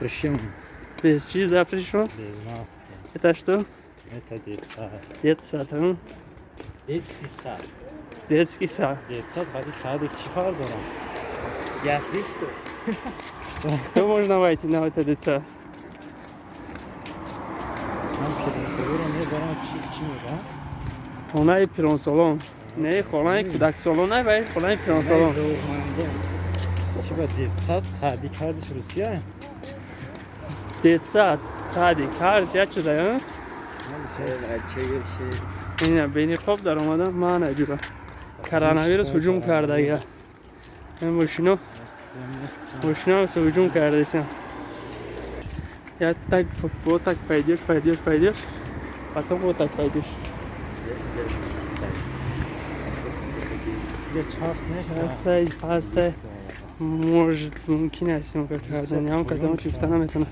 Прыщем Без чиза пришел. без маски. Это что? Это детсад. Детсад, а? Детский сад. Детский сад. Детсад, hadi садик чифар дорам. Ясли что? То можно войти на вот этот сад. Нам пересовура не дорам чи мега? Xonay piron salon. Ne? Xonay kudak salon ne be? Xonay piron salon. Чиба детсад садик кардиш Русия? Детсад. Sadi. Karşı açıda ya. Yine beni خوب در اومدم ما نجورا کرونا هجوم کرده یا این ماشینا هجوم کرده ایسان یا так вот так пойдешь потом вот так пойдешь Я час не пастай может ممکن است اون کار کردن یا اون قدم چفتن هم میتونه